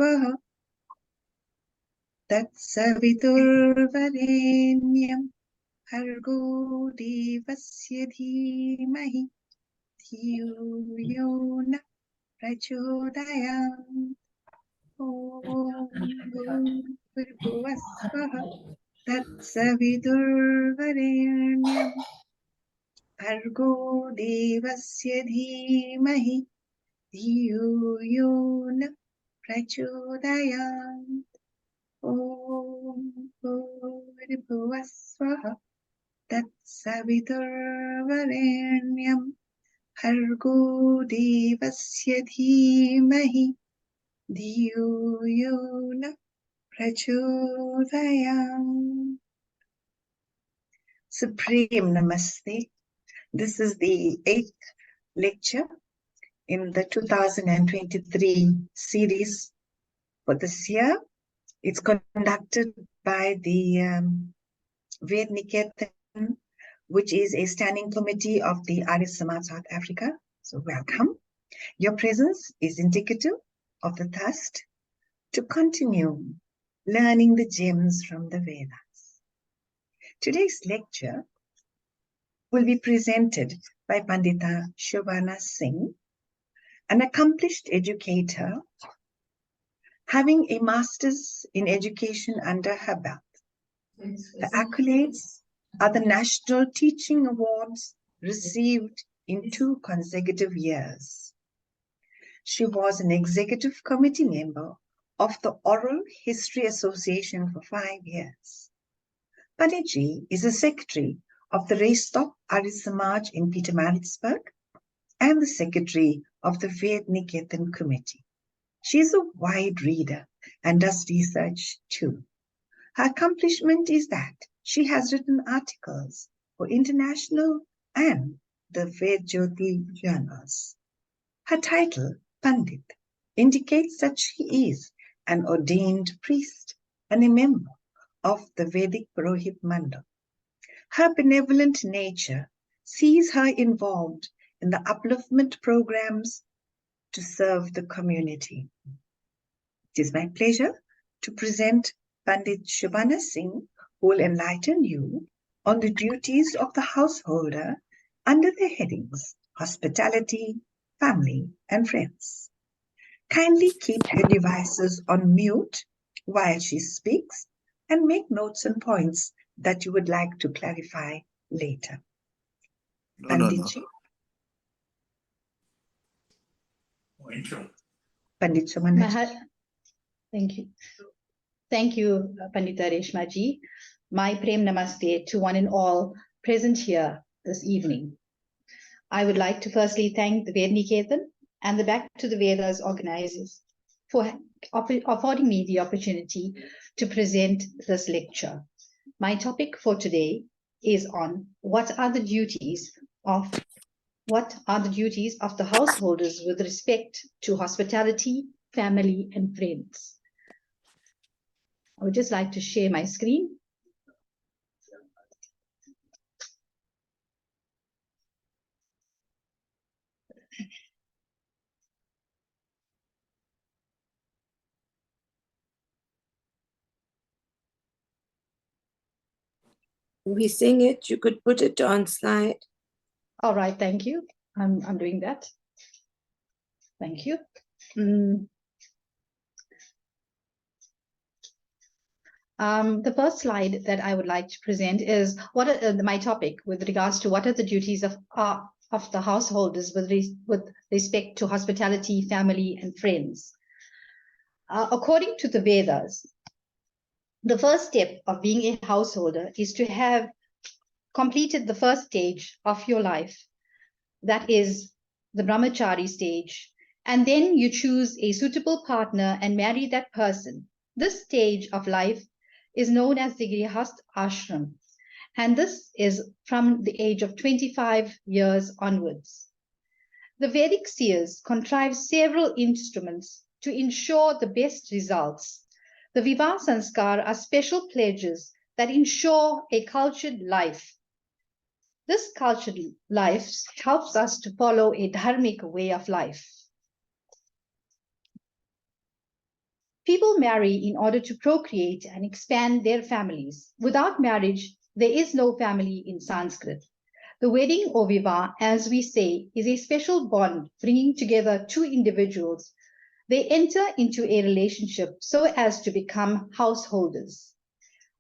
Bhurvubhuvasvaha Tatsaviturvarenyam Bhargo Devasya Dhimahi Dhiyo Yo Na Prachodayam Om Bhurvubhuvasvaha Tatsaviturvarenyam Bhargo Devasya Dhimahi Dhiyo Yo Na Prachodayam Om Bhurvubhuvasvaha Tatsaviturvarenyam Bhargo Devasya Dhimahi Dhiyo Yo Na Prachodayam. Supreme Namaste. This is the 8th lecture in the 2023 series for this year. It's conducted by the Vedas Niketan, which is a standing committee of the Arya Samaj South Africa. So welcome. Your presence is indicative of the thirst to continue learning the gems from the Vedas. Today's lecture will be presented by Pandita Shobhana Singh, an accomplished educator having a master's in education under her belt. The accolades are the National Teaching Awards received in 2 consecutive years. She was an executive committee member of the Oral History Association for 5 years. Panditji is a secretary of the Reistop Arya Samaj in Pietermaritzburg and the secretary of the Vedas Niketan committee. She is a wide reader and does research too. Her accomplishment is that she has written articles for international and the Ved Jyoti journals. Her title, Pandit, indicates that she is an ordained priest and a member of the Vedic Purohit Mandal. Her benevolent nature sees her involved in the upliftment programs to serve the community. It is my pleasure to present Pandit Shobhana Singh, who will enlighten you on the duties of the householder under the headings Hospitality, Family and Friends. Kindly keep your devices on mute while she speaks and make notes and points that you would like to clarify later. Panditji. Pandit Shobhana. Thank you. Thank you, Pandita Reshma ji. My Prem Namaste to one and all present here this evening. I would like to firstly thank the Vedas Niketan and the Back to the Vedas organizers for affording me the opportunity to present this lecture. My topic for today is on what are the duties of the householders with respect to hospitality, family, and friends. I would just like to share my screen. We sing it, you could put it on slide. All right, thank you. I'm doing that. Thank you. The first slide that I would like to present is my topic with regards to what are the duties of the householders with respect to hospitality, family, and friends. According to the Vedas, the first step of being a householder is to have completed the first stage of your life. That is the brahmachari stage. And then you choose a suitable partner and marry that person. This stage of life is known as the Grihast Ashram. And this is from the age of 25 years onwards. The Vedic seers contrive several instruments to ensure the best results. The Vivah Sanskar are special pledges that ensure a cultured life. This cultured life helps us to follow a dharmic way of life. People marry in order to procreate and expand their families. Without marriage, there is no family in Sanskrit. The wedding or vivah, as we say, is a special bond bringing together two individuals. They enter into a relationship so as to become householders.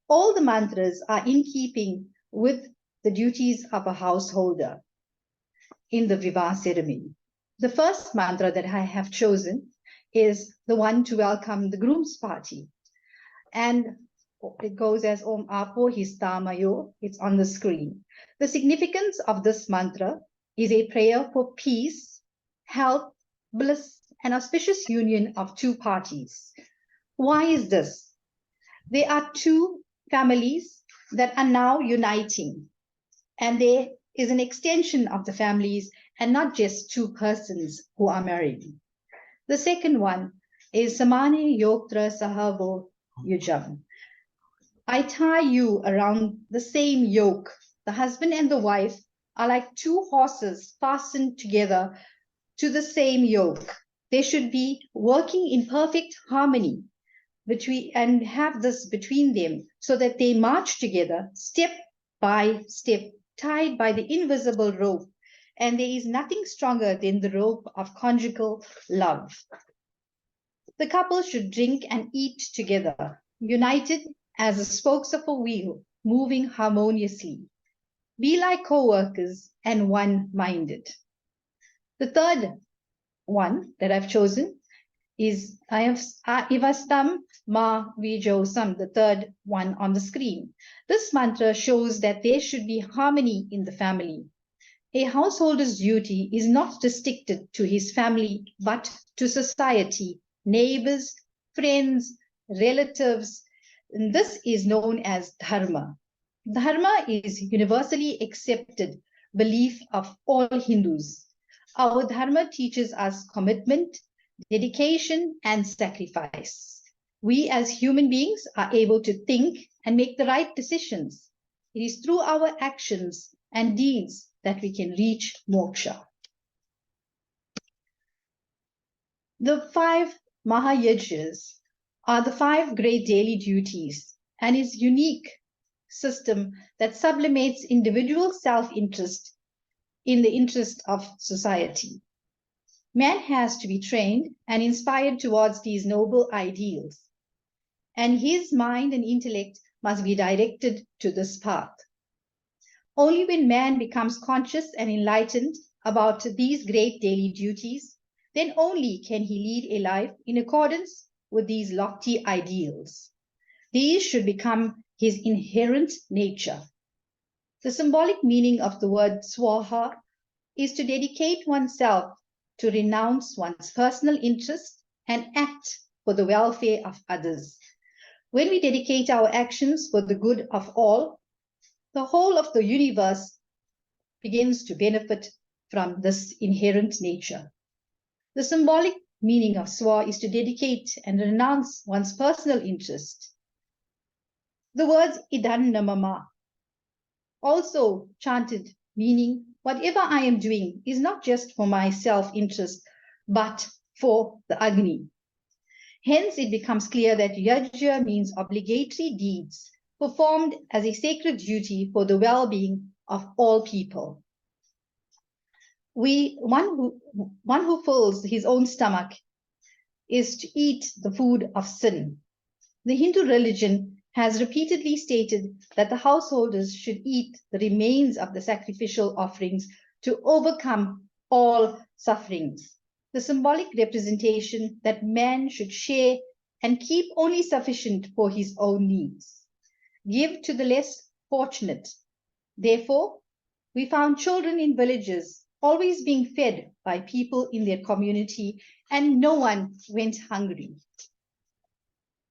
All the mantras are in keeping with the duties of a householder in the vivah ceremony. The first mantra that I have chosen is the one to welcome the groom's party. And it goes as Om Apo Histamayo. It's on the screen. The significance of this mantra is a prayer for peace, health, bliss, and auspicious union of two parties. Why is this? There are two families that are now uniting, and there is an extension of the families and not just two persons who are married. The second one is Samani Yoktra Sahavo Yujam. I tie you around the same yoke. The husband and the wife are like two horses fastened together to the same yoke. They should be working in perfect harmony and have this between them so that they march together step by step, tied by the invisible rope. And there is nothing stronger than the rope of conjugal love. The couple should drink and eat together, united as the spokes of a wheel, moving harmoniously. Be like co-workers and one-minded. The third one that I've chosen is Ivastam Ma Vijosam, the third one on the screen. This mantra shows that there should be harmony in the family. A householder's duty is not restricted to his family, but to society, neighbors, friends, relatives, and this is known as dharma. Dharma is universally accepted belief of all Hindus. Our dharma teaches us commitment, dedication, and sacrifice. We as human beings are able to think and make the right decisions. It is through our actions and deeds that we can reach moksha. The 5 Mahayajnas are the 5 great daily duties and is unique system that sublimates individual self-interest in the interest of society. Man has to be trained and inspired towards these noble ideals, and his mind and intellect must be directed to this path. Only when man becomes conscious and enlightened about these great daily duties, then only can he lead a life in accordance with these lofty ideals. These should become his inherent nature. The symbolic meaning of the word swaha is to dedicate oneself, to renounce one's personal interest and act for the welfare of others. When we dedicate our actions for the good of all, the whole of the universe begins to benefit from this inherent nature. The symbolic meaning of swa is to dedicate and renounce one's personal interest. The words idan namama, also chanted, meaning whatever I am doing is not just for my self-interest, but for the Agni. Hence, it becomes clear that yajna means obligatory deeds performed as a sacred duty for the well-being of all people. One who fills his own stomach is to eat the food of sin. The Hindu religion has repeatedly stated that the householders should eat the remains of the sacrificial offerings to overcome all sufferings. The symbolic representation that man should share and keep only sufficient for his own needs. Give to the less fortunate. Therefore, we found children in villages always being fed by people in their community, and no one went hungry.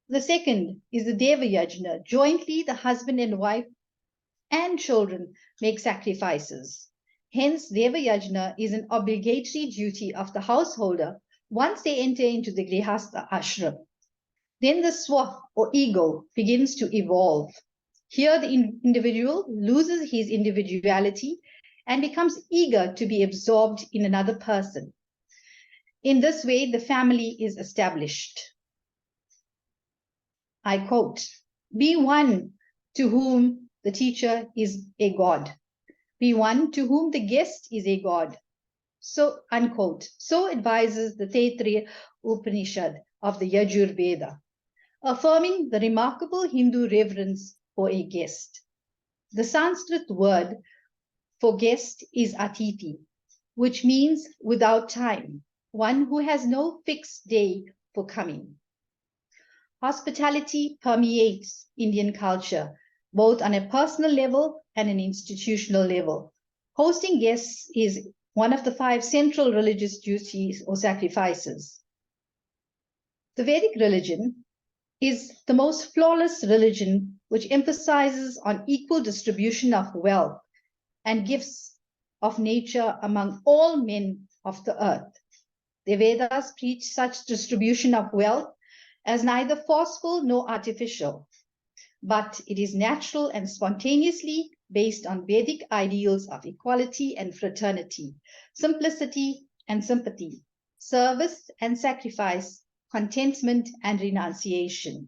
The second is the Deva Yajna. Jointly, the husband and wife and children make sacrifices. Hence, Deva Yajna is an obligatory duty of the householder once they enter into the Grihastha ashram. Then the swa, or ego, begins to evolve. Here, the individual loses his individuality and becomes eager to be absorbed in another person. In this way, the family is established. I quote, "Be one to whom the teacher is a god. Be one to whom the guest is a god." So, unquote. So advises the Taittiriya Upanishad of the Yajur Veda, affirming the remarkable Hindu reverence for a guest. The Sanskrit word for guest is atithi, which means without time, one who has no fixed day for coming. Hospitality permeates Indian culture, both on a personal level and an institutional level. Hosting guests is one of the 5 central religious duties or sacrifices. The Vedic religion is the most flawless religion, which emphasizes on equal distribution of wealth and gifts of nature among all men of the earth. The Vedas preach such distribution of wealth as neither forceful nor artificial, but it is natural and spontaneously based on Vedic ideals of equality and fraternity, simplicity and sympathy, service and sacrifice, contentment and renunciation.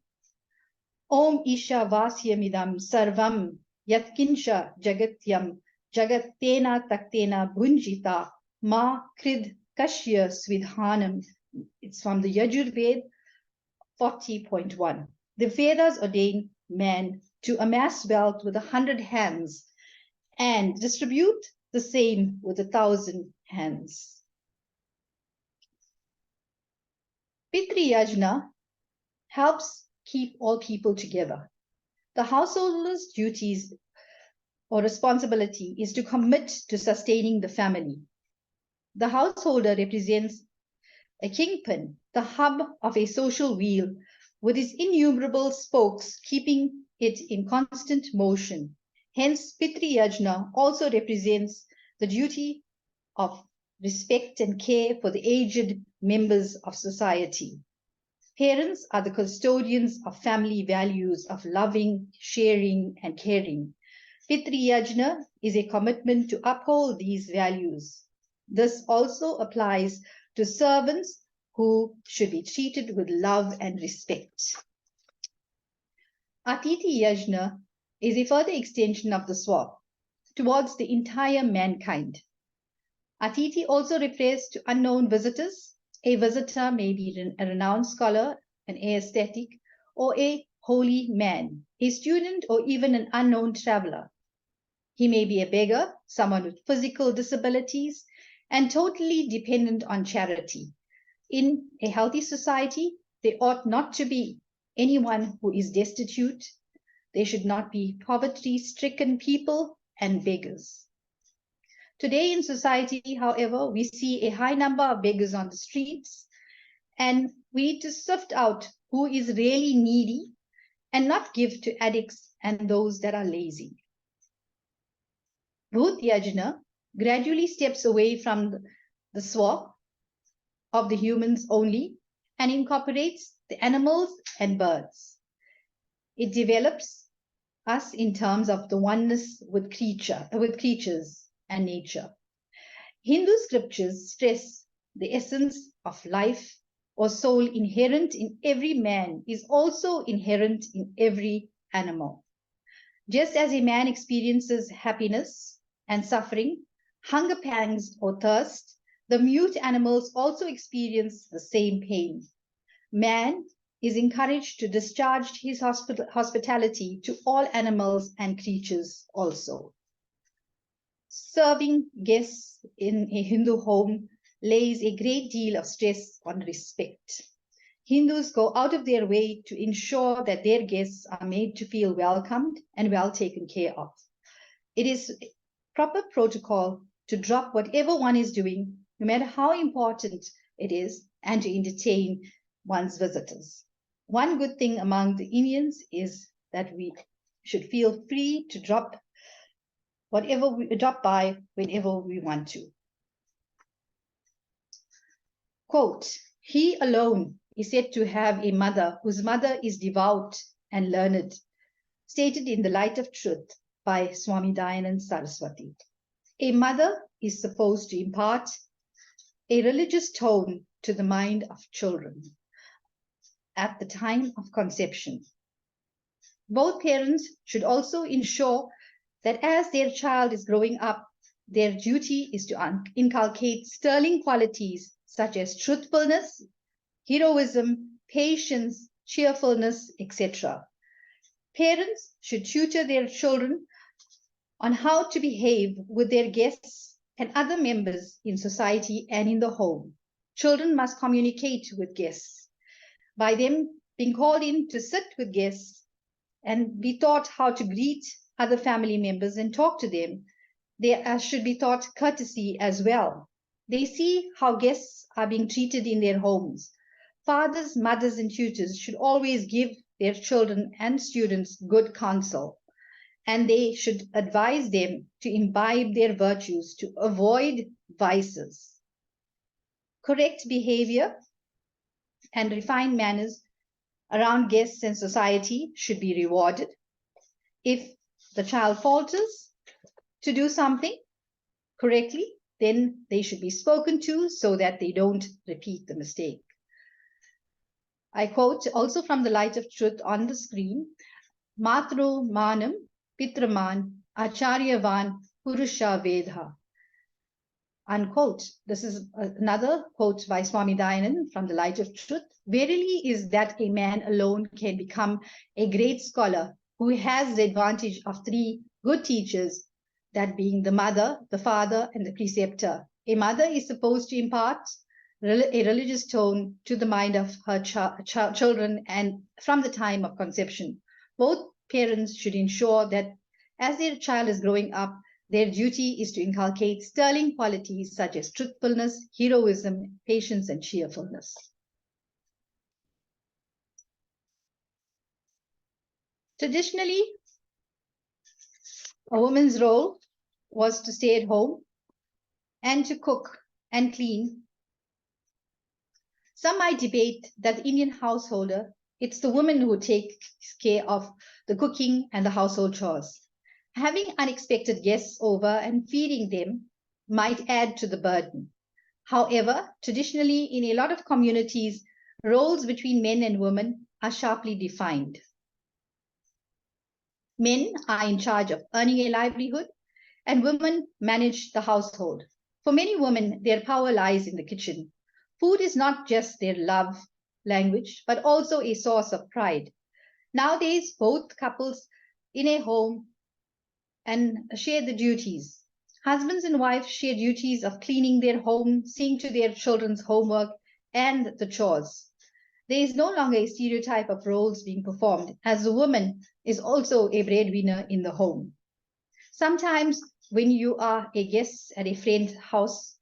Om Isha Vasyamidam Sarvam Yatkinsha Jagatyam Jagattena Taktena Bhunjita Ma Krid Kashya Svidhanam. It's from the Yajur Ved 40.1. The Vedas ordain man to amass wealth with 100 hands and distribute the same with 1,000 hands. Pitri Yajna helps keep all people together. The householder's duties or responsibility is to commit to sustaining the family. The householder represents a kingpin, the hub of a social wheel, with its innumerable spokes keeping it in constant motion. Hence, Pitri Yajna also represents the duty of respect and care for the aged members of society. Parents are the custodians of family values of loving, sharing, and caring. Pitri Yajna is a commitment to uphold these values. This also applies to servants who should be treated with love and respect. Atithi Yajna is a further extension of the swap towards the entire mankind. Atithi also refers to unknown visitors. A visitor may be a renowned scholar, an aesthetic, or a holy man, a student, or even an unknown traveler. He may be a beggar, someone with physical disabilities, and totally dependent on charity. In a healthy society, there ought not to be anyone who is destitute. There should not be poverty-stricken people and beggars. Today in society, however, we see a high number of beggars on the streets, and we need to sift out who is really needy and not give to addicts and those that are lazy. Bhut Yajna gradually steps away from the swap of the humans only and incorporates the animals and birds. It develops us in terms of the oneness with creatures and nature. Hindu scriptures stress the essence of life or soul inherent in every man is also inherent in every animal. Just as a man experiences happiness and suffering, hunger pangs or thirst, the mute animals also experience the same pain. Man is encouraged to discharge his hospitality to all animals and creatures also. Serving guests in a Hindu home lays a great deal of stress on respect. Hindus go out of their way to ensure that their guests are made to feel welcomed and well taken care of. It is proper protocol to drop whatever one is doing, no matter how important it is, and to entertain one's visitors. One good thing among the Indians is that we should feel free to drop by whenever we want to. Quote, he alone is said to have a mother whose mother is devout and learned, stated in The Light of Truth by Swami Dayanand Saraswati. A mother is supposed to impart a religious tone to the mind of children at the time of conception. Both parents should also ensure that as their child is growing up, their duty is to inculcate sterling qualities such as truthfulness, heroism, patience, cheerfulness, etc. Parents should tutor their children on how to behave with their guests and other members in society and in the home. Children must communicate with guests by them being called in to sit with guests and be taught how to greet other family members and talk to them. They should be taught courtesy as well. They see how guests are being treated in their homes. Fathers, mothers, and tutors should always give their children and students good counsel, and they should advise them to imbibe their virtues to avoid vices. Correct behavior and refined manners around guests and society should be rewarded. If the child falters to do something correctly, then they should be spoken to so that they don't repeat the mistake. I quote also from the Light of Truth on the screen, Matro Manam Pitraman Acharyavan Purusha Vedha. Unquote. This is another quote by Swami Dayanand from the Light of Truth. Verily is that a man alone can become a great scholar who has the advantage of three good teachers, that being the mother, the father, and the preceptor. A mother is supposed to impart a religious tone to the mind of her children and from the time of conception. Both parents should ensure that as their child is growing up, their duty is to inculcate sterling qualities such as truthfulness, heroism, patience, and cheerfulness. Traditionally, a woman's role was to stay at home and to cook and clean. Some might debate that the Indian householder, it's the woman who takes care of the cooking and the household chores. Having unexpected guests over and feeding them might add to the burden. However, traditionally, in a lot of communities, roles between men and women are sharply defined. Men are in charge of earning a livelihood, and women manage the household. For many women, their power lies in the kitchen. Food is not just their love language, but also a source of pride. Nowadays, both couples in a home and share the duties. Husbands and wives share duties of cleaning their home, seeing to their children's homework, and the chores. There is no longer a stereotype of roles being performed, as the woman is also a breadwinner in the home. Sometimes when you are a guest at a friend's house,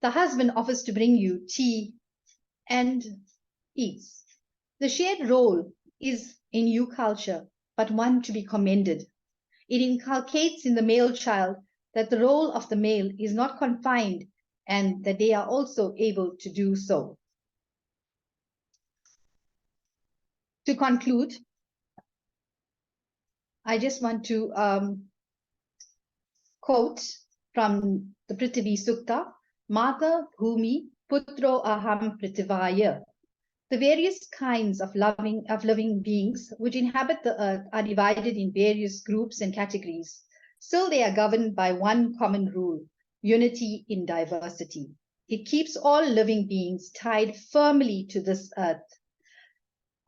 the husband offers to bring you tea and eats. The shared role is a new culture, but one to be commended. It inculcates in the male child that the role of the male is not confined and that they are also able to do so. To conclude, I just want to quote from the Prithvi Sukta, Mata Bhumi Putro Aham Prithivaya. The various kinds of living beings which inhabit the earth are divided in various groups and categories. Still, they are governed by one common rule, unity in diversity. It keeps all living beings tied firmly to this earth.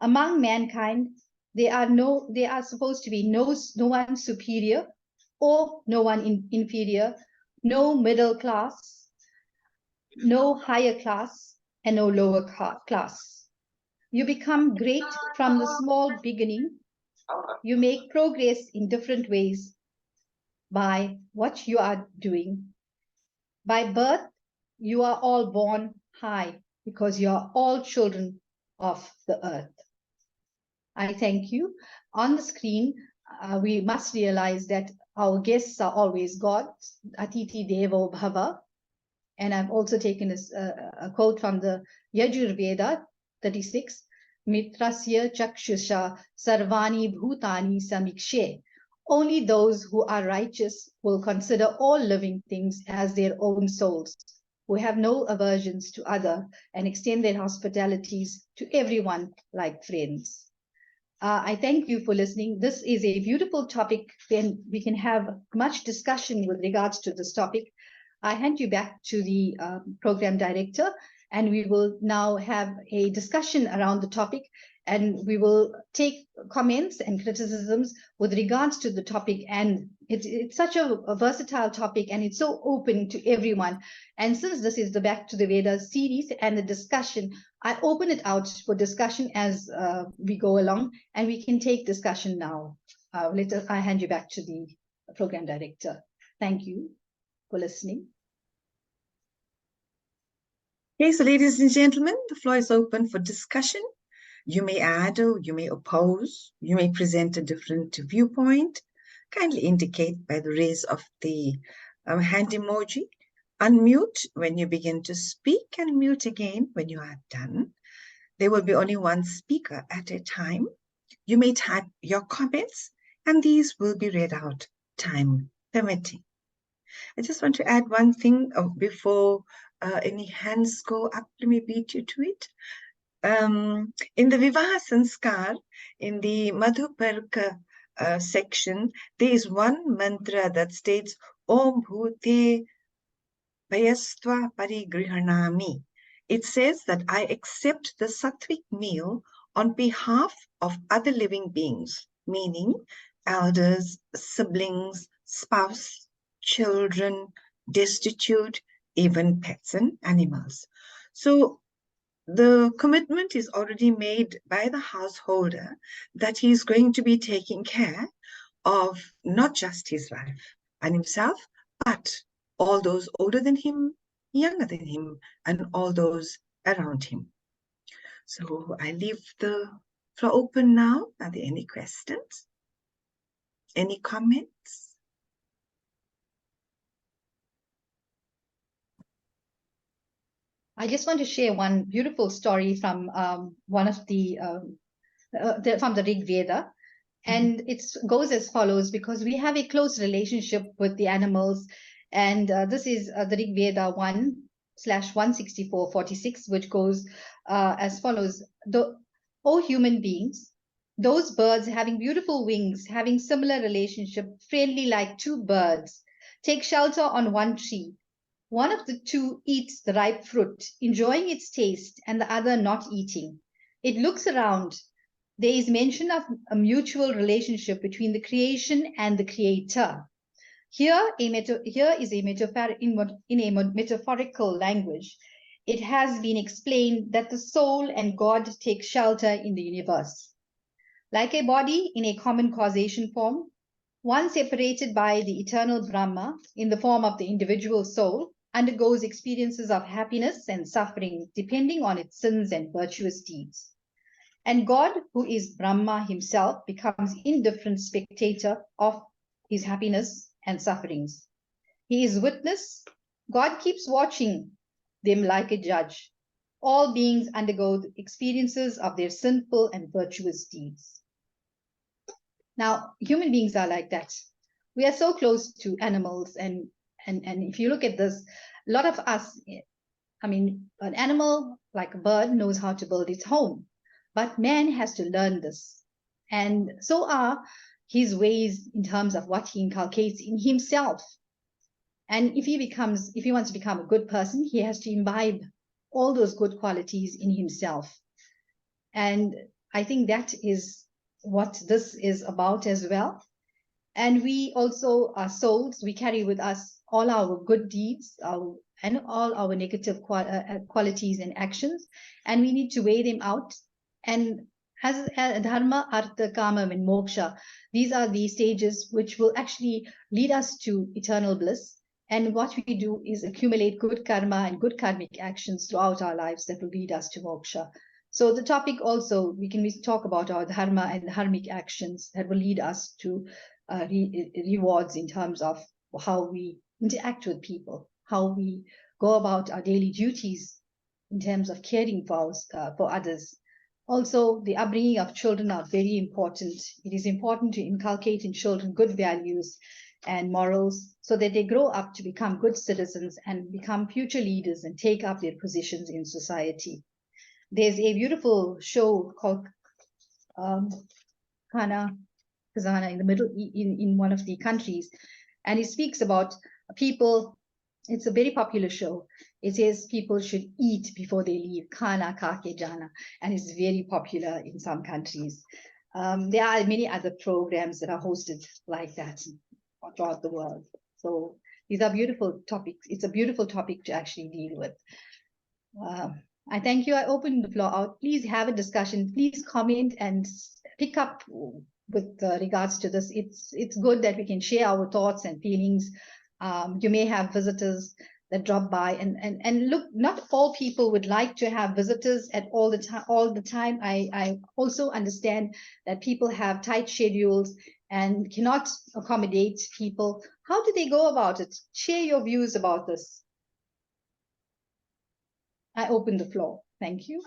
Among mankind, there are supposed to be no one superior or no one inferior, no middle class, no higher class, and no lower class. You become great from the small beginning. You make progress in different ways by what you are doing. By birth, you are all born high because you are all children of the earth. I thank you. On the screen, we must realize that our guests are always God, Atiti Devo Bhava. And I've also taken a quote from the Yajurveda 36, Mitrasya Chakshusha Sarvani Bhutani Samikshe. Only those who are righteous will consider all living things as their own souls, who have no aversions to other and extend their hospitalities to everyone like friends. I thank you for listening. This is a beautiful topic, and we can have much discussion with regards to this topic. I hand you back to the program director, and we will now have a discussion around the topic, and we will take comments and criticisms with regards to the topic. And it's such a versatile topic, and it's so open to everyone. And since this is the Back to the Vedas series and the discussion, I open it out for discussion as we go along, and we can take discussion now. I hand you back to the program director. Thank you for listening. Okay, so ladies and gentlemen, the floor is open for discussion. You may add or you may oppose. You may present a different viewpoint. Kindly indicate by the raise of the hand emoji. Unmute when you begin to speak and mute again when you are done. There will be only one speaker at a time. You may type your comments and these will be read out, time permitting. I just want to add one thing before any hands go up. Let me beat you to it. In the Vivaha Sanskar, in the Madhuparka section, there is one mantra that states Om Bhute Vayastva Parigrihanami. It says that I accept the sattvic meal on behalf of other living beings, meaning elders, siblings, spouse, children, destitute, even pets and animals. So the commitment is already made by the householder that he is going to be taking care of not just his wife and himself, but all those older than him, younger than him, and all those around him. So I leave the floor open now. Are there any questions? Any comments? I just want to share one beautiful story from one of from the Rig Veda. And it goes as follows, because we have a close relationship with the animals. And this is the Rig Veda 1/164:46, which goes as follows. O human beings, those birds having beautiful wings, having similar relationship, friendly like two birds, take shelter on one tree. One of the two eats the ripe fruit, enjoying its taste, and the other not eating. It looks around. There is mention of a mutual relationship between the creation and the creator. Here is a metaphor in a metaphorical language. It has been explained that the soul and God take shelter in the universe. Like a body in a common causation form, one separated by the eternal Brahma in the form of the individual soul undergoes experiences of happiness and suffering depending on its sins and virtuous deeds. And God, who is Brahma himself, becomes indifferent spectator of his happiness and sufferings. He is witness. God keeps watching them like a judge. All beings undergo the experiences of their sinful and virtuous deeds. Now, human beings are like that. We are so close to animals, and if you look at this, a lot of us, I mean, an animal like a bird knows how to build its home, but man has to learn this. And so are his ways in terms of what he inculcates in himself. And if he wants to become a good person, he has to imbibe all those good qualities in himself. And I think that is what this is about as well. And we also are souls. We carry with us all our good deeds and all our negative qualities and actions. And we need to weigh them out. And as dharma, artha, kama, and moksha, these are the stages which will actually lead us to eternal bliss. And what we do is accumulate good karma and good karmic actions throughout our lives that will lead us to moksha. So the topic also, we talk about our dharma and dharmic actions that will lead us to rewards in terms of how we interact with people, how we go about our daily duties in terms of caring for others. Also, the upbringing of children are very important. It is important to inculcate in children good values and morals so that they grow up to become good citizens and become future leaders and take up their positions in society. There's a beautiful show called Khana Khazana in the middle, in one of the countries. And he speaks about people. It's a very popular show. It says people should eat before they leave. Khana kha ke jana. And it's very popular in some countries. There are many other programs that are hosted like that throughout the world. So these are beautiful topics. It's a beautiful topic to actually deal with. I thank you. I open the floor out. Please have a discussion. Please comment and pick up with regards to this. It's good that we can share our thoughts and feelings. You may have visitors that drop by, and look, not all people would like to have visitors at all the time. I also understand that people have tight schedules and cannot accommodate people. How do they go about it? Share your views about this. I open the floor. Thank you.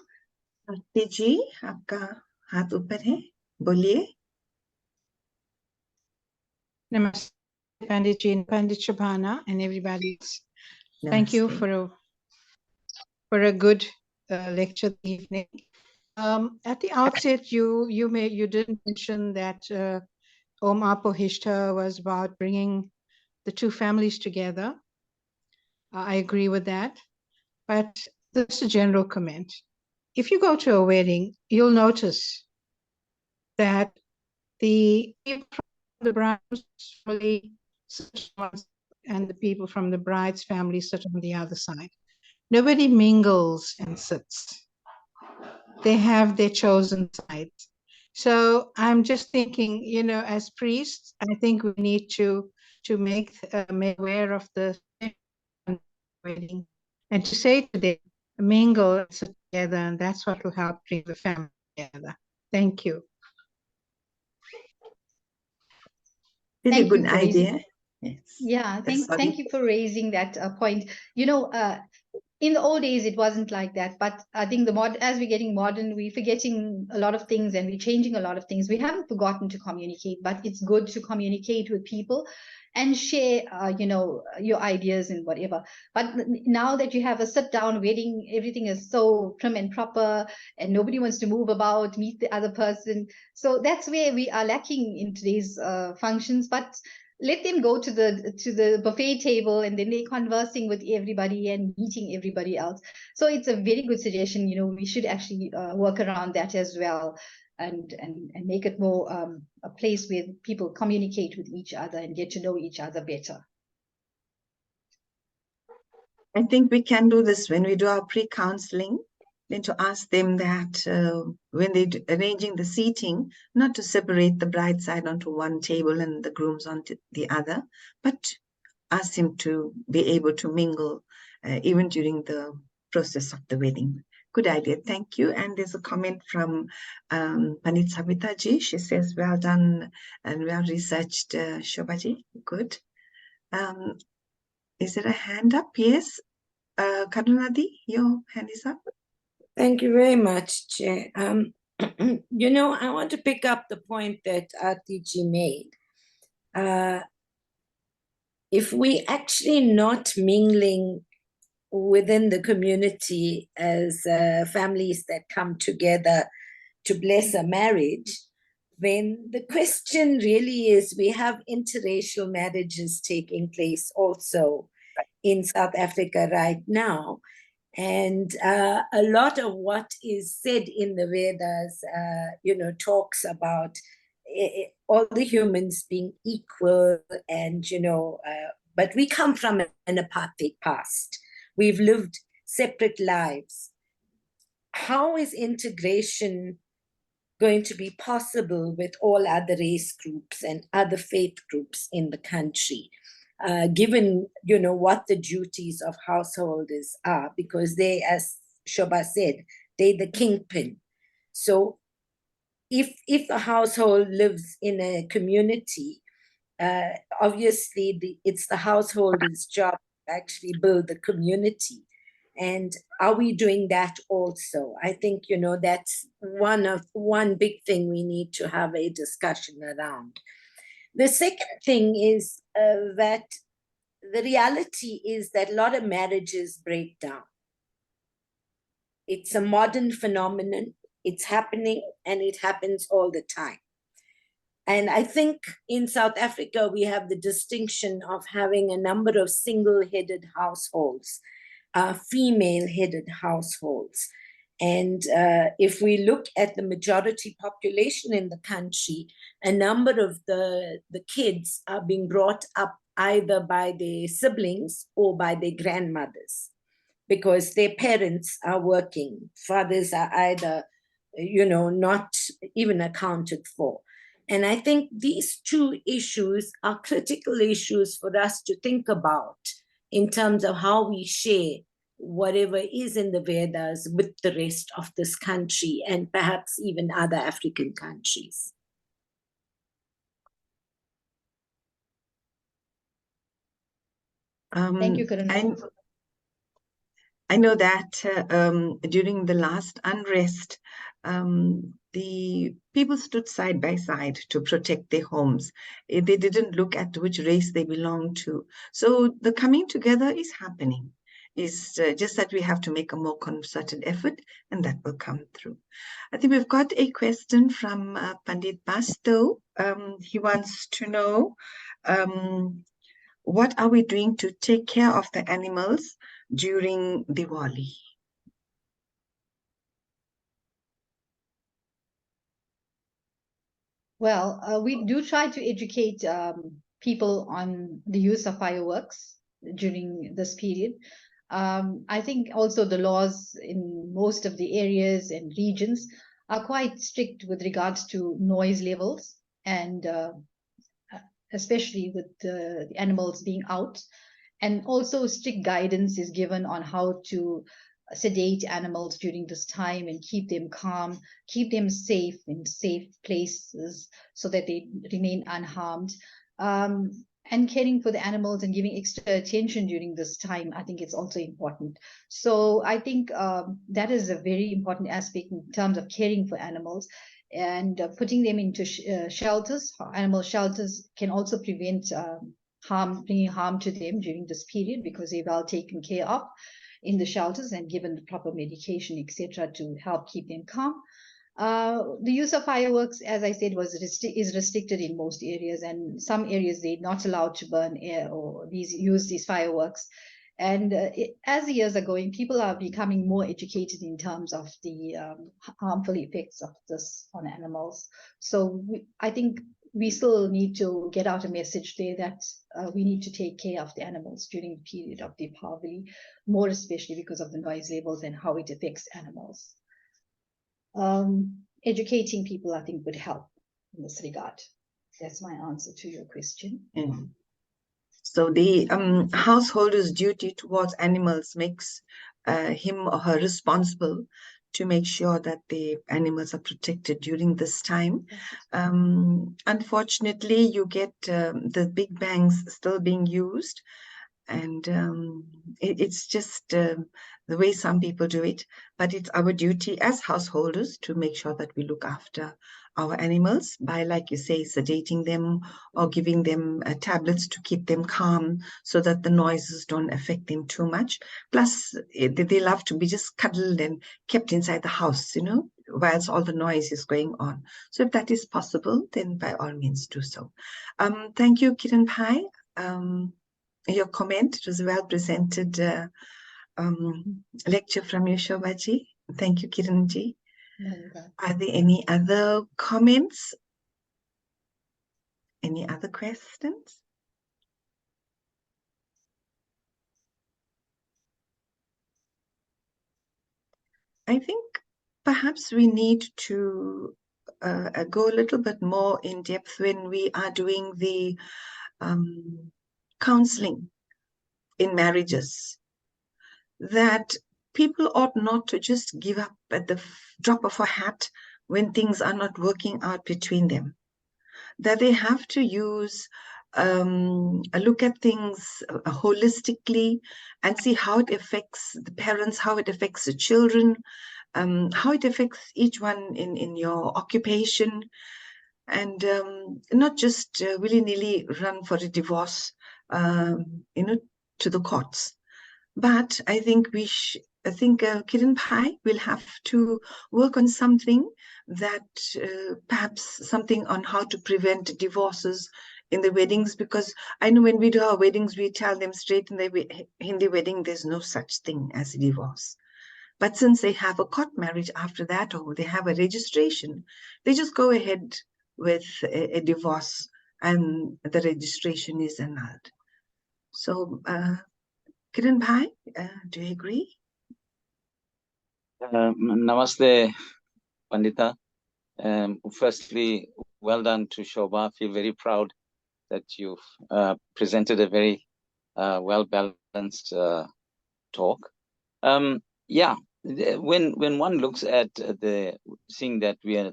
आरती जी, आपका हाथ ऊपर है, बोलिए. Namaste, Panditji and Pandit Shobhana and everybody else. Thank you Namaste. for a good lecture this evening. At the outset, you did mention that Om Apohishta was about bringing the two families together. I agree with that, but this is a general comment. If you go to a wedding, you'll notice that the people from the bride's family sit on one side and the people from the bride's family sit on the other side. Nobody mingles and sits. They have their chosen sides. So I'm just thinking, you know, as priests, I think we need to make aware of the wedding and to say to them, mingle and sit together, and that's what will help bring the family together. Thank you. Very good idea. Yes. Yeah, thank you for raising that point. You know, in the old days, it wasn't like that. But I think as we're getting modern, we're forgetting a lot of things and we're changing a lot of things. We haven't forgotten to communicate, but it's good to communicate with people and share, you know, your ideas and whatever. But now that you have a sit-down wedding, everything is so prim and proper and nobody wants to move about, meet the other person. So that's where we are lacking in today's functions. But let them go to the buffet table and then they're conversing with everybody and meeting everybody else. So it's a very good suggestion. You know, we should actually work around that as well and make it more a place where people communicate with each other and get to know each other better. I think we can do this when we do our pre-counseling, then to ask them that when they're arranging the seating, not to separate the bride side onto one table and the grooms onto the other, but ask them to be able to mingle even during the process of the wedding. Good idea. Thank you. And there's a comment from Panit Savita ji. She says, well done and well researched, Shobhaji. Good. Is there a hand up? Yes. Karunadi, your hand is up. Thank you very much, Chair. You know, I want to pick up the point that Artiji made. If we actually not mingling within the community as families that come together to bless a marriage, then the question really is, we have interracial marriages taking place also in South Africa right now. And a lot of what is said in the Vedas, you know, talks about all the humans being equal and, you know, but we come from an apartheid past. We've lived separate lives. How is integration going to be possible with all other race groups and other faith groups in the country? Given, you know, what the duties of householders are, because they, as Shobha said, they're the kingpin. So if a household lives in a community, obviously it's the householder's job to actually build the community. And are we doing that also? I think, you know, that's one big thing we need to have a discussion around. The second thing is that the reality is that a lot of marriages break down. It's a modern phenomenon. It's happening, and it happens all the time. And I think in South Africa, we have the distinction of having a number of single-headed households, female-headed households. And if we look at the majority population in the country, a number of the kids are being brought up either by their siblings or by their grandmothers, because their parents are working. Fathers are either, not even accounted for. And I think these two issues are critical issues for us to think about in terms of how we share whatever is in the Vedas with the rest of this country and perhaps even other African countries. Thank you, Kiran. I know that during the last unrest, the people stood side by side to protect their homes. They didn't look at which race they belonged to. So the coming together is happening. It's just that we have to make a more concerted effort, and that will come through. I think we've got a question from Pandit Basto. He wants to know, what are we doing to take care of the animals during Diwali? Well, we do try to educate people on the use of fireworks during this period. I think also the laws in most of the areas and regions are quite strict with regards to noise levels, and especially with the animals being out. And also strict guidance is given on how to sedate animals during this time and keep them calm, keep them safe in safe places so that they remain unharmed. And caring for the animals and giving extra attention during this time, I think it's also important. So I think that is a very important aspect in terms of caring for animals, and putting them into shelters. Animal shelters can also prevent bringing harm to them during this period, because they're well taken care of in the shelters and given the proper medication, etc., to help keep them calm. The use of fireworks, as I said, is restricted in most areas, and some areas they're not allowed to burn air or use these fireworks. And as the years are going, people are becoming more educated in terms of the harmful effects of this on animals. So I think we still need to get out a message there that we need to take care of the animals during the period of Deepavali, more especially because of the noise levels and how it affects animals. Educating people, I think, would help in this regard. That's my answer to your question. Mm. So the householder's duty towards animals makes him or her responsible to make sure that the animals are protected during this time. Unfortunately, you get the big bangs still being used, and it's just the way some people do it. But it's our duty as householders to make sure that we look after our animals by, like you say, sedating them or giving them tablets to keep them calm so that the noises don't affect them too much. Plus, they love to be just cuddled and kept inside the house, whilst all the noise is going on. So if that is possible, then by all means do so. Thank you, Kiran Bhai. Your comment, it was a well presented lecture from you, Shobhaji. Thank you, Kiranji. Are there any other comments? Any other questions? I think perhaps we need to go a little bit more in depth when we are doing the counseling in marriages, that people ought not to just give up at the drop of a hat when things are not working out between them, that they have to use look at things holistically and see how it affects the parents, how it affects the children, how it affects each one in your occupation, and not just willy-nilly run for a divorce, to the courts. But I think I think Kiran Bhai will have to work on something that perhaps something on how to prevent divorces in the weddings, because I know when we do our weddings, we tell them straight in the Hindi wedding, there's no such thing as divorce. But since they have a court marriage after that, or they have a registration, they just go ahead with a divorce and the registration is annulled. So, Kiran Bhai, do you agree? Namaste, Pandita. Firstly, well done to Shobha. I feel very proud that you've presented a very well-balanced talk. Yeah, when one looks at seeing that we are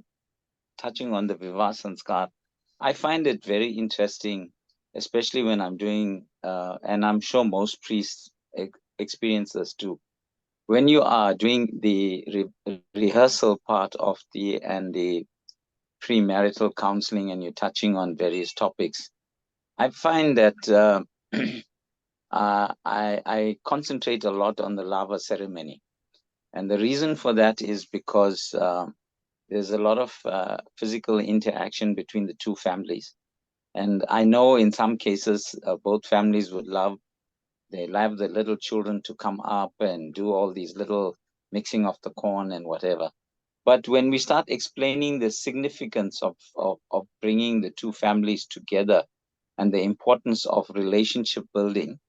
touching on the Vivaha Sanskar, I find it very interesting, especially when I'm doing, and I'm sure most priests experience this too. When you are doing the rehearsal part of the premarital counseling and you're touching on various topics, I find that I concentrate a lot on the lava ceremony. And the reason for that is because there's a lot of physical interaction between the two families. And I know in some cases, both families would love the little children to come up and do all these little mixing of the corn and whatever. But when we start explaining the significance of bringing the two families together and the importance of relationship building,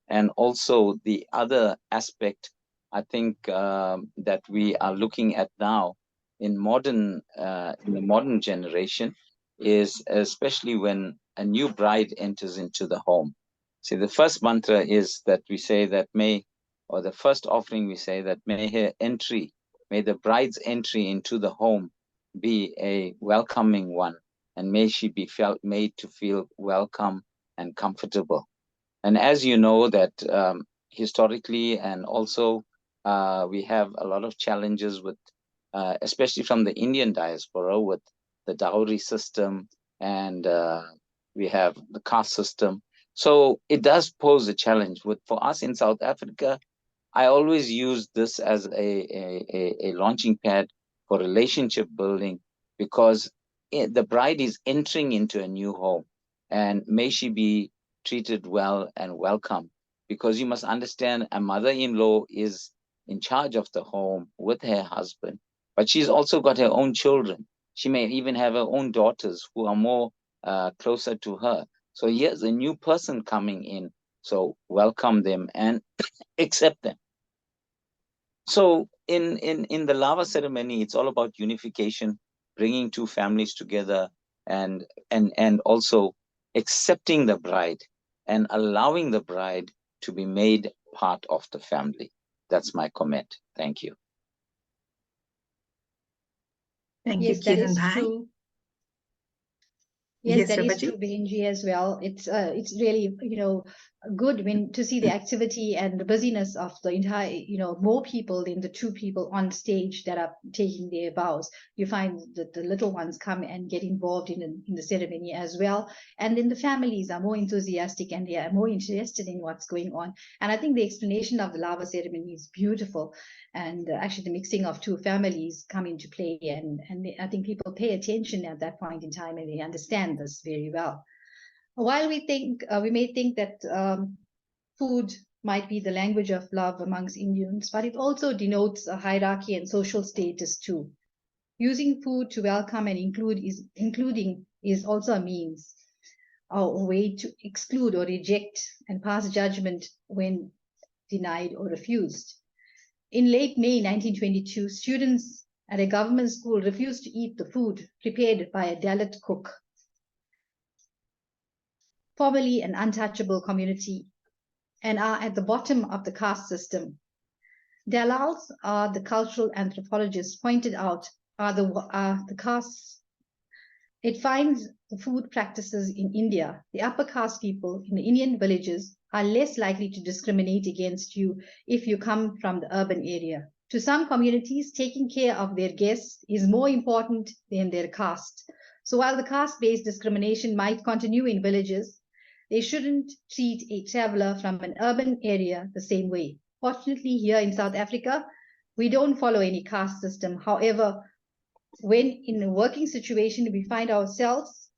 and also the other aspect, I think that we are looking at now in the modern generation is especially when a new bride enters into the home. See, the first mantra is that we say that or the first offering we say that may the bride's entry into the home be a welcoming one, and may she be made to feel welcome and comfortable. And as you know that historically, and also we have a lot of challenges with, especially from the Indian diaspora, with the dowry system, and we have the caste system. So it does pose a challenge. For us in South Africa, I always use this as a launching pad for relationship building, because the bride is entering into a new home, and may she be treated well and welcome, because you must understand a mother-in-law is in charge of the home with her husband, but she's also got her own children. She may even have her own daughters who are more closer to her. So here's a new person coming in. So welcome them and accept them. So in the lava ceremony, it's all about unification, bringing two families together, and also accepting the bride and allowing the bride to be made part of the family. That's my comment. Thank you. Thank Yes, you, that Kiran is Bhai. true. Yes, that is Shobhaji? true, Benji, as well. It's really, good when to see the activity and the busyness of the entire, more people than the two people on stage that are taking their vows. You find that the little ones come and get involved in the ceremony as well. And then the families are more enthusiastic and they are more interested in what's going on. And I think the explanation of the lava ceremony is beautiful. And actually the mixing of two families come into play. And I think people pay attention at that point in time and they understand this very well. While we may think that food might be the language of love amongst Indians, but it also denotes a hierarchy and social status too. Using food to welcome and including is also a means or a way to exclude or reject and pass judgment when denied or refused. In late May 1922, students at a government school refused to eat the food prepared by a Dalit cook, formerly an untouchable community, and are at the bottom of the caste system. Dalals, the cultural anthropologists pointed out, are the castes. It finds the food practices in India. The upper caste people in the Indian villages are less likely to discriminate against you if you come from the urban area. To some communities, taking care of their guests is more important than their caste. So while the caste-based discrimination might continue in villages, they shouldn't treat a traveler from an urban area the same way. Fortunately, here in South Africa, we don't follow any caste system. However, when in a working situation, we find ourselves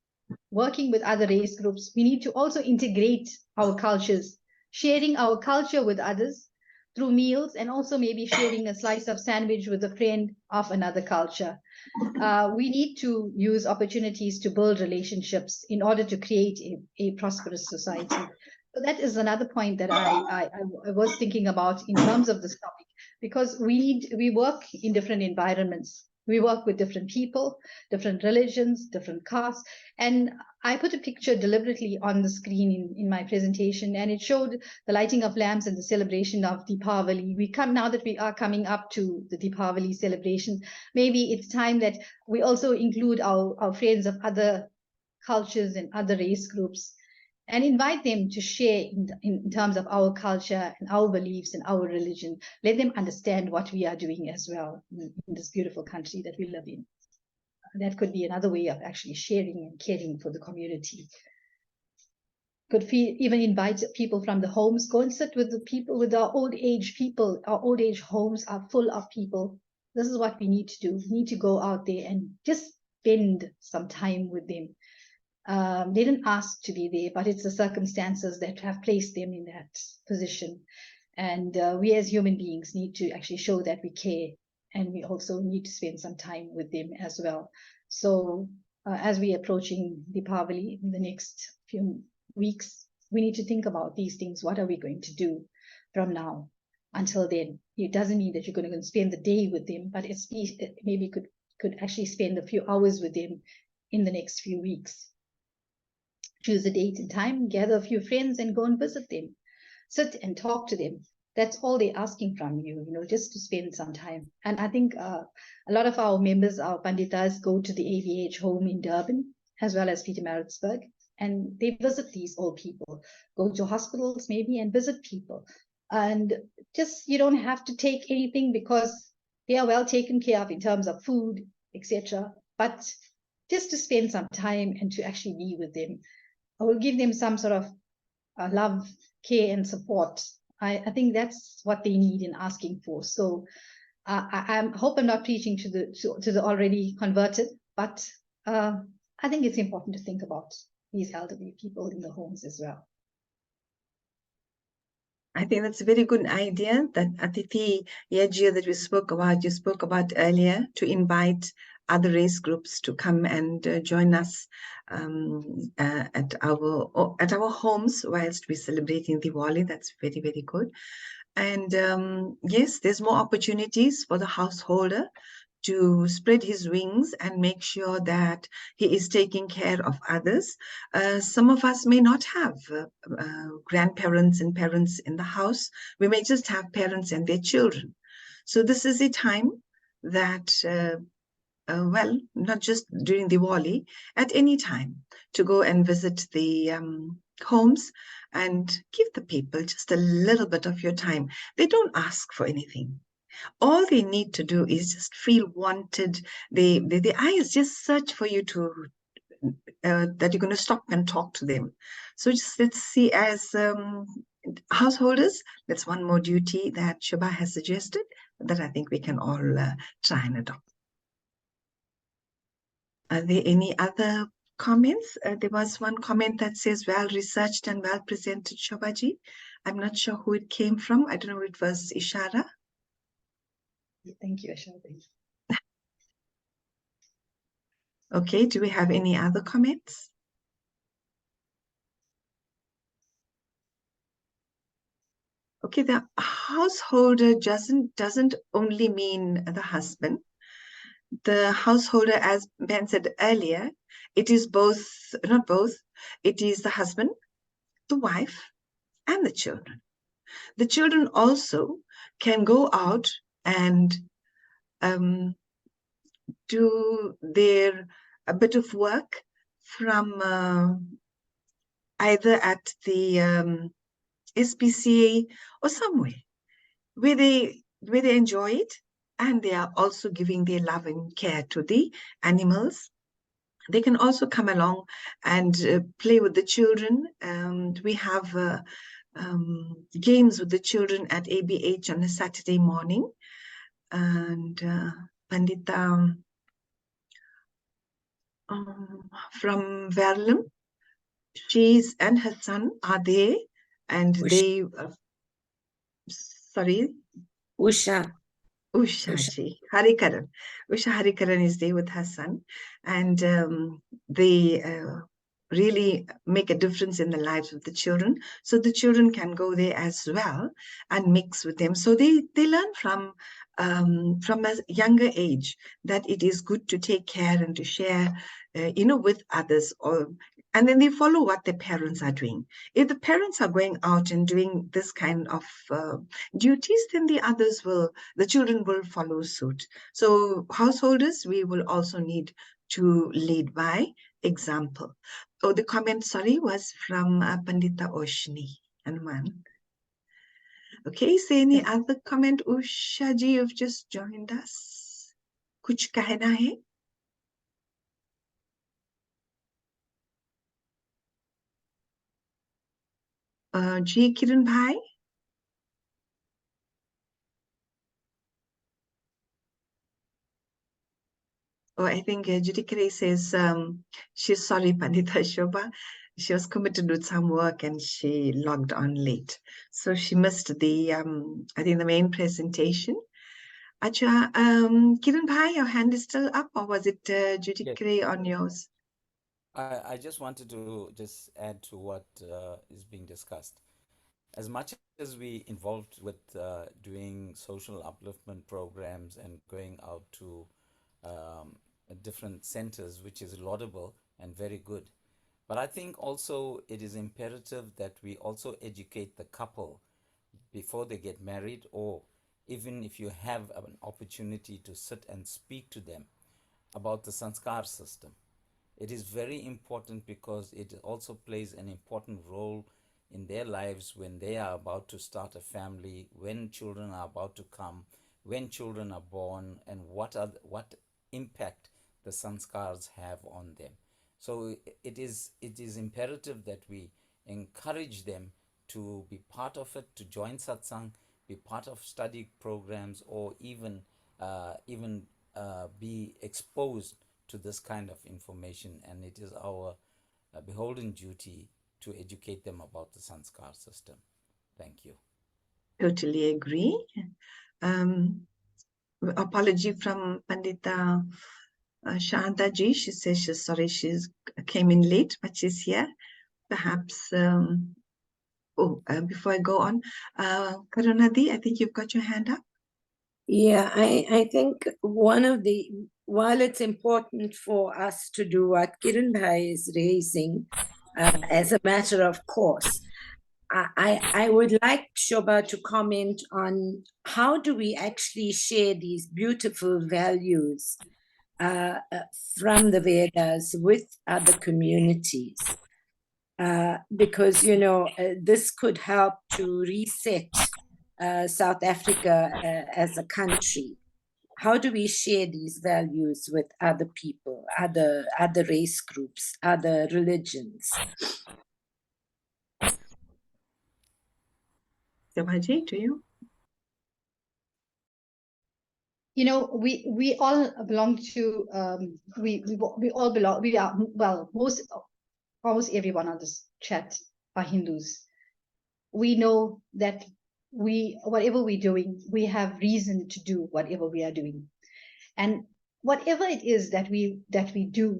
working with other race groups, we need to also integrate our cultures, sharing our culture with others through meals, and also maybe sharing a slice of sandwich with a friend of another culture. We need to use opportunities to build relationships in order to create a prosperous society. So that is another point that I was thinking about in terms of this topic, because we work in different environments. We work with different people, different religions, different castes. And I put a picture deliberately on the screen in my presentation, and it showed the lighting of lamps and the celebration of Deepavali. Now that we are coming up to the Deepavali celebration, maybe it's time that we also include our friends of other cultures and other race groups and invite them to share in terms of our culture and our beliefs and our religion. Let them understand what we are doing as well in this beautiful country that we live in. That could be another way of actually sharing and caring for the community. Could even invite people from the homes, go and sit with the people, with our old age people. Our old age homes are full of people. This is what we need to do. We need to go out there and just spend some time with them. They didn't ask to be there, but it's the circumstances that have placed them in that position. And we as human beings need to actually show that we care, and we also need to spend some time with them as well. So as we're approaching Deepavali in the next few weeks, we need to think about these things. What are we going to do from now until then? It doesn't mean that you're going to spend the day with them, but it's maybe could actually spend a few hours with them in the next few weeks. Choose a date and time, gather a few friends and go and visit them. Sit and talk to them. That's all they're asking from you, just to spend some time. And I think a lot of our members, our Panditas, go to the AVH home in Durban, as well as Pietermaritzburg, and they visit these old people, go to hospitals maybe and visit people. And just, you don't have to take anything because they are well taken care of in terms of food, etc. But just to spend some time and to actually be with them. I will give them some sort of love, care, and support. I think that's what they need in asking for. So I hope I'm not preaching to the already converted, but I think it's important to think about these elderly people in the homes as well. I think that's a very good idea, that Atithi Yajia that you spoke about earlier, to invite other race groups to come and join us at our homes whilst we're celebrating Diwali. That's very, very good. And yes, there's more opportunities for the householder to spread his wings and make sure that he is taking care of others. Some of us may not have grandparents and parents in the house. We may just have parents and their children. So this is a time that, well, not just during Diwali, at any time, to go and visit the homes and give the people just a little bit of your time. They don't ask for anything. All they need to do is just feel wanted. The eyes just search for you to that you're going to stop and talk to them. So just let's see, as householders, that's one more duty that Shobha has suggested that I think we can all try and adopt. Are there any other comments? There was one comment that says, well researched and well presented, Shobhaji. I'm not sure who it came from. I don't know if it was Ishara. Thank you, Ashar. Okay, do we have any other comments? Okay, the householder doesn't only mean the husband. The householder, as Ben said earlier, it is both, not both, it is the husband, the wife, and the children. The children also can go out and do a bit of work from either at the SPCA or somewhere where they enjoy it, and they are also giving their love and care to the animals. They can also come along and play with the children. We have games with the children at ABH on a Saturday morning. And Pandita from Verlam, she's and her son are there, and they, sorry, Usha. Usha Harikaran. Usha Harikaran is there with her son, and they really make a difference in the lives of the children. So the children can go there as well and mix with them. So they learn from a younger age that it is good to take care and to share, with others, and then they follow what their parents are doing. If the parents are going out and doing this kind of duties, then the children will follow suit. So householders, we will also need to lead by example. Oh, the comment, sorry, was from Pandita Oshni Hanuman. Okay, is there any other comment? Usha ji, you've just joined us. Kuch कहना है? Ji Kiran Bhai? Oh, I think Judikere says she's sorry, Pandita Shobha. She was committed with some work and she logged on late. So she missed the, I think, the main presentation. Acha, Kiran Bhai, your hand is still up, or was it Judikere on yours? I just wanted to just add to what is being discussed. As much as we involved with doing social upliftment programs and going out to different centers, which is laudable and very good, but I think also it is imperative that we also educate the couple before they get married, or even if you have an opportunity to sit and speak to them about the sanskar system. It is very important because it also plays an important role in their lives when they are about to start a family, when children are about to come, when children are born, and what impact the sanskars have on them. So it is imperative that we encourage them to be part of it, to join satsang, be part of study programs, or even be exposed to this kind of information. And it is our beholden duty to educate them about the sanskar system. Thank you. Totally agree. Apology from Pandita Shanta ji. She says she's sorry she came in late, but she's here. Perhaps, before I go on, Karunadi, I think you've got your hand up. Yeah, I think while it's important for us to do what Kiran Bhai is raising as a matter of course, I would like Shobha to comment on how do we actually share these beautiful values from the Vedas with other communities. Because, this could help to reset South Africa as a country. How do we share these values with other people, other race groups, other religions? Shobhaji, to you. We all belong to we all belong. We are, well, almost everyone on this chat are Hindus. We know that whatever we're doing, we have reason to do whatever we are doing, and whatever it is that we do,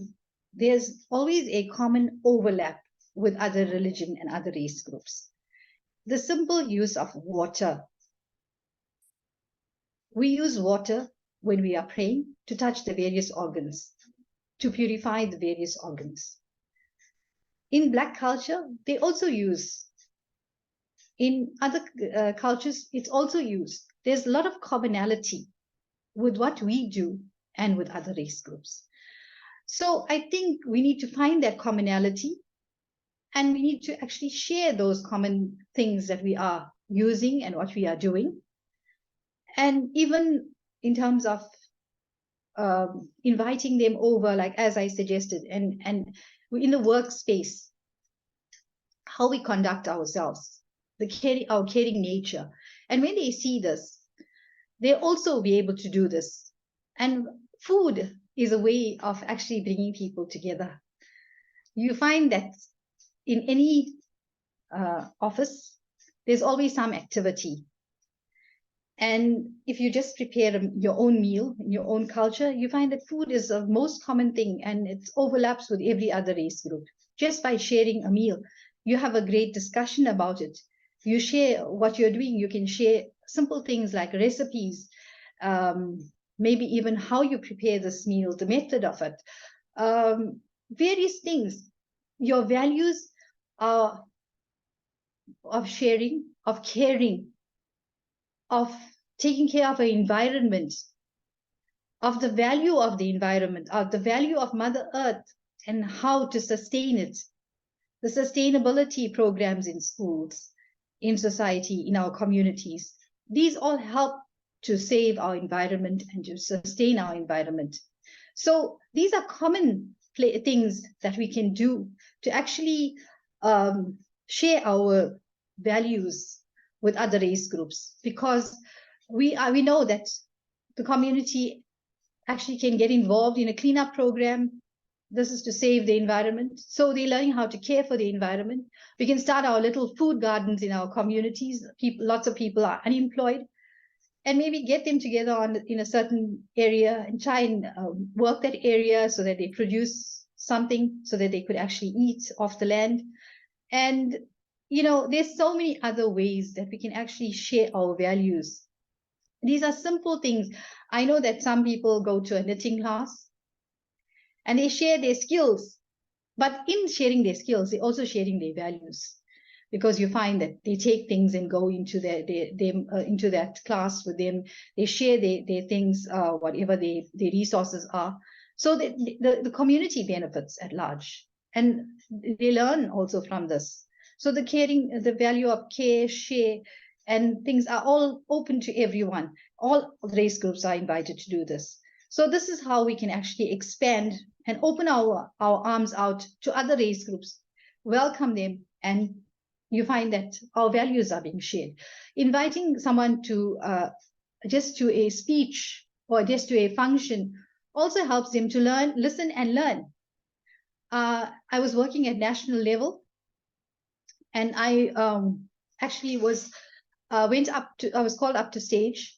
there's always a common overlap with other religion and other race groups. The simple use of water. We use water when we are praying to touch the various organs, to purify the various organs. In Black culture, they also use. In other cultures, it's also used. There's a lot of commonality with what we do and with other race groups. So I think we need to find that commonality, and we need to actually share those common things that we are using and what we are doing. And even in terms of inviting them over, like as I suggested, and in the workspace, how we conduct ourselves. our caring nature. And when they see this, they also be able to do this. And food is a way of actually bringing people together. You find that in any office, there's always some activity. And if you just prepare your own meal in your own culture, you find that food is the most common thing, and it overlaps with every other race group. Just by sharing a meal, you have a great discussion about it. You share what you're doing. You can share simple things like recipes, maybe even how you prepare this meal, the method of it, various things. Your values are of sharing, of caring, of taking care of our environment, of the value of the environment, of the value of Mother Earth and how to sustain it, the sustainability programs in schools, in society, in our communities. These all help to save our environment and to sustain our environment. So these are common things that we can do to actually share our values with other race groups, because we know that the community actually can get involved in a cleanup program. This is to save the environment. So they're learning how to care for the environment. We can start our little food gardens in our communities. Lots of people are unemployed, and maybe get them together in a certain area and try and work that area so that they produce something so that they could actually eat off the land. And, there's so many other ways that we can actually share our values. These are simple things. I know that some people go to a knitting class and they share their skills, but in sharing their skills, they're also sharing their values, because you find that they take things and go into into that class with them. They share their things, whatever their resources are, so that the community benefits at large, and they learn also from this. So the value of care, share, and things are all open to everyone. All race groups are invited to do this. So this is how we can actually expand and open our arms out to other race groups, welcome them, and you find that our values are being shared. Inviting someone to just to a speech or just to a function also helps them to listen and learn. I was working at national level, and I actually was called up to stage.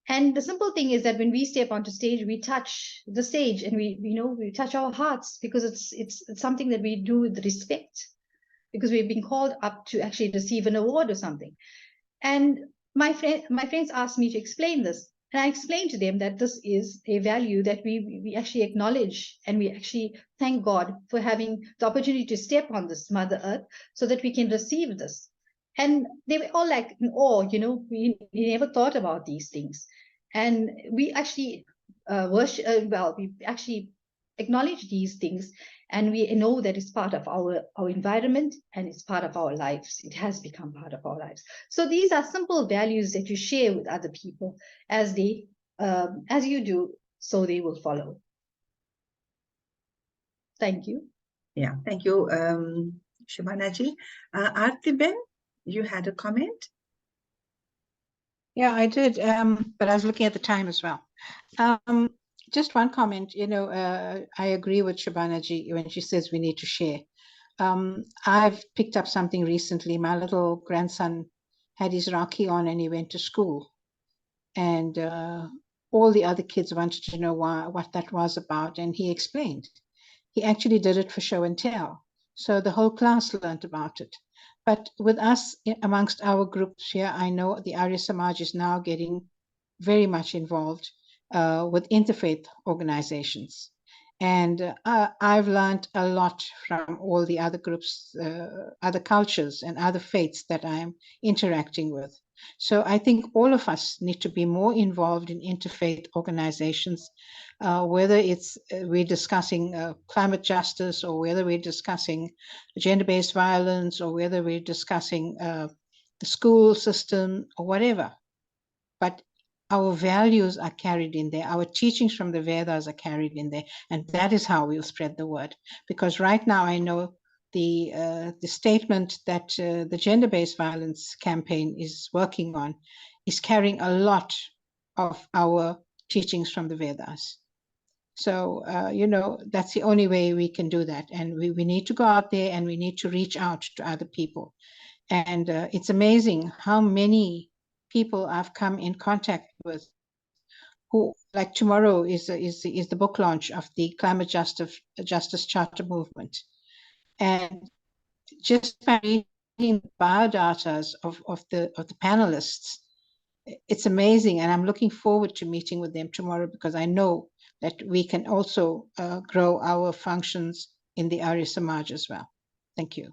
And the simple thing is that when we step onto stage, we touch the stage, and we touch our hearts, because it's something that we do with respect, because we've been called up to actually receive an award or something. And my friends asked me to explain this, and I explained to them that this is a value that we actually acknowledge, and we actually thank God for having the opportunity to step on this Mother Earth so that we can receive this. And they were all like in awe, we never thought about these things. And we actually we actually acknowledge these things, and we know that it's part of our environment, and it's part of our lives. It has become part of our lives. So these are simple values that you share with other people. As you do, so they will follow. Thank you. Yeah, thank you, Shobhanaji. Aarti Ben, you had a comment? Yeah, I did, but I was looking at the time as well. Just one comment, I agree with Shobhanaji when she says we need to share. I've picked up something recently. My little grandson had his Rakhi on and he went to school. And all the other kids wanted to know what that was about. And he explained. He actually did it for show and tell. So the whole class learned about it. But with us, amongst our groups here, I know the Arya Samaj is now getting very much involved with interfaith organizations. And I've learned a lot from all the other groups, other cultures and other faiths that I'm interacting with. So I think all of us need to be more involved in interfaith organizations, whether it's we're discussing climate justice, or whether we're discussing gender-based violence, or whether we're discussing the school system or whatever. But our values are carried in there. Our teachings from the Vedas are carried in there. And that is how we'll spread the word. Because right now I know the statement that the gender-based violence campaign is working on is carrying a lot of our teachings from the Vedas. So, that's the only way we can do that. And we need to go out there and we need to reach out to other people. And it's amazing how many people I've come in contact with who, like tomorrow is the book launch of the Climate Justice Charter Movement. And just by reading the biodatas of the panelists, it's amazing. And I'm looking forward to meeting with them tomorrow, because I know that we can also grow our functions in the Arya Samaj as well. Thank you.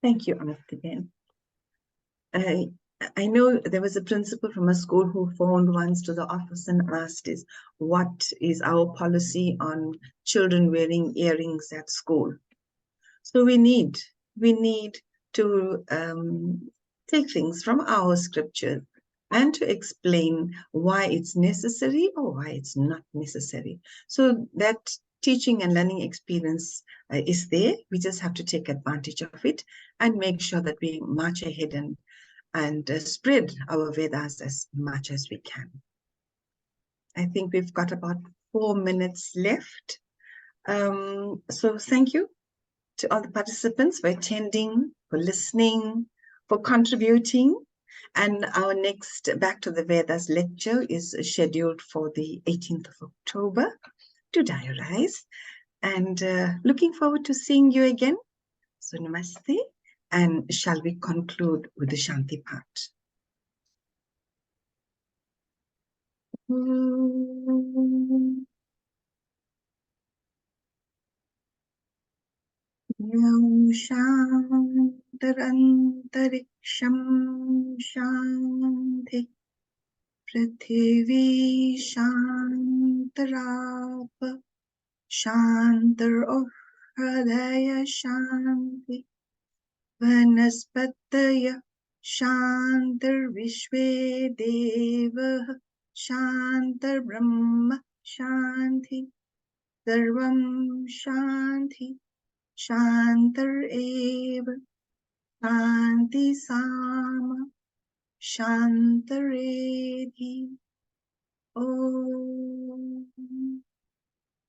Thank you, Ananthiben. I know there was a principal from a school who phoned once to the office and asked us, what is our policy on children wearing earrings at school? So we need to take things from our scripture and to explain why it's necessary or why it's not necessary. So that teaching and learning experience is there. We just have to take advantage of it and make sure that we march ahead and spread our Vedas as much as we can. I think we've got about 4 minutes left. So thank you to all the participants for attending, for listening, for contributing. And our next Back to the Vedas lecture is scheduled for the 18th of October. To diarize. And looking forward to seeing you again. So namaste. And shall we conclude with the Shanti part? Yam Shantarantariksham Shanti Prithivi Shantarapa Shantar Hridaya Shanti Vanaspataya Shantar Vishve Deva Shantar Brahma Shanti Sarvam Shanti Shantar Eva Shanti Sama Shantaredi Om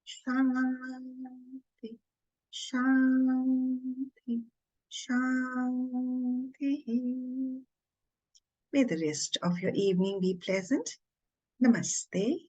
Shanti Shanti Shanti. May the rest of your evening be pleasant. Namaste.